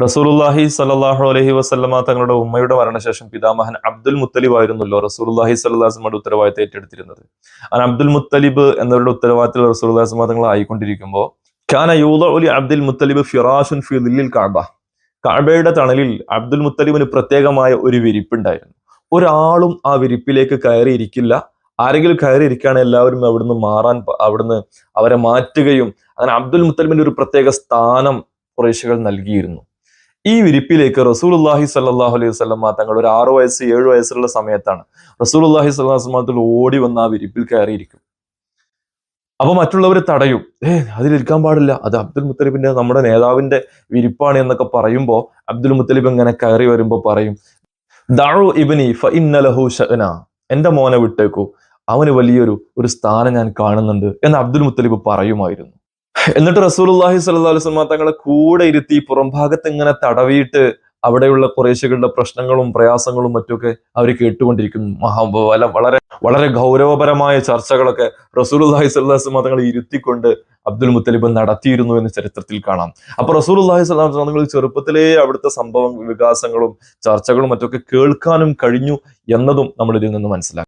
റസൂലുള്ളാഹി സ്വല്ലല്ലാഹു അലൈഹി വസല്ലമ തങ്ങളുടെ ഉമ്മയുടെ മരണശേഷം പിതാമഹൻ അബ്ദുൽ മുത്തലിബ് ആയിരുന്നല്ലോ റസൂലുള്ളാഹി സ്വല്ലല്ലാഹു അലൈഹി വസല്ലമയുടെ ഉത്തരവാദിത്തം ഏറ്റെടുത്തിരുന്നത്. അങ്ങനെ അബ്ദുൽ മുത്തലിബ് എന്നവരുടെ ഉത്തരവാദിത്തത്തിൽ റസൂലുള്ളാഹി സ്വല്ലല്ലാഹു അലൈഹി വസല്ലമ തങ്ങൾ ആയിക്കൊണ്ടിരിക്കുമ്പോൾ കാന യൂദഉ ലി അബ്ദുൽ മുത്തലിബ് ഫിറാശുൻ ഫി ദില്ലിൽ കഅബ. കഅബയുടെ തണലിൽ അബ്ദുൽ മുത്തലിബിന് പ്രത്യേകമായ ഒരു വിരിപ്പുണ്ടായിരുന്നു. ഒരാളും ആ വിരിപ്പിലേക്ക് കയറിയിരിക്കില്ല. ആരെങ്കിലും കയറിയിരിക്കുകയാണെങ്കിൽ എല്ലാവരും അവിടുന്ന് അവരെ മാറ്റുകയും അങ്ങനെ അബ്ദുൽ മുത്തലിബിന്റെ ഒരു പ്രത്യേക സ്ഥാനം ഖുറൈശികൾ നൽകിയിരുന്നു. ഈ വിരിപ്പിലേക്ക് റസൂലുള്ളാഹി സ്വല്ലല്ലാഹു അലൈഹി വസല്ലമ തങ്ങൾ ഒരു 6 വയസ്സ് 7 വയസ്സുള്ള സമയത്താണ് റസൂലുള്ളാഹി സ്വല്ലല്ലാഹു അലൈഹി വസല്ലമ ഓടി വന്ന് ആ വിരിപ്പിൽ കയറിയിരിക്കും. അപ്പൊ മറ്റുള്ളവർ തടയും. അതിലിരിക്കാൻ പാടില്ല, അത് അബ്ദുൽ മുത്തലിബിന്റെ നമ്മുടെ നേതാവിന്റെ വിരിപ്പാണ് എന്നൊക്കെ പറയുമ്പോൾ അബ്ദുൽ മുത്തലിബ് ഇങ്ങനെ കയറി വരുമ്പോൾ പറയും, ദഉ ഇബ്നി ഫഇന്ന ലഹു ശഅന, എന്റെ മോനെ വിട്ടേക്കൂ, അവന് വലിയൊരു സ്ഥാനം ഞാൻ കാണുന്നുണ്ട് എന്ന് അബ്ദുൽ മുത്തലിബ് പറയുമായിരുന്നു. എന്നിട്ട് റസൂലുള്ളാഹി സ്വല്ലല്ലാഹു അലൈഹി വസല്ലമ തങ്ങളെ കൂടെ ഇരുത്തി പുറംഭാഗത്ത് ഇങ്ങനെ തടവിയിട്ട് അവിടെയുള്ള ഖുറൈശികളുടെ പ്രശ്നങ്ങളും പ്രയാസങ്ങളും മറ്റൊക്കെ അവർ കേട്ടുകൊണ്ടിരിക്കുന്നു. വളരെ വളരെ ഗൗരവപരമായ ചർച്ചകളൊക്കെ റസൂലുള്ളാഹി സ്വല്ലല്ലാഹു അലൈഹി വസല്ലമ തങ്ങളെ ഇരുത്തിക്കൊണ്ട് അബ്ദുൽ മുത്തലിബ് നടത്തിയിരുന്നു എന്ന് ചരിത്രത്തിൽ കാണാം. അപ്പൊ റസൂലുള്ളാഹി സ്വല്ലല്ലാഹു അലൈഹി വസല്ലമ തങ്ങൾ ചെറുപ്പത്തിലേ അവിടുത്തെ സംഭവം വികാസങ്ങളും ചർച്ചകളും മറ്റൊക്കെ കേൾക്കാനും കഴിഞ്ഞു എന്നതും നമ്മൾ ഇതിൽ നിന്ന് മനസ്സിലാക്കാം.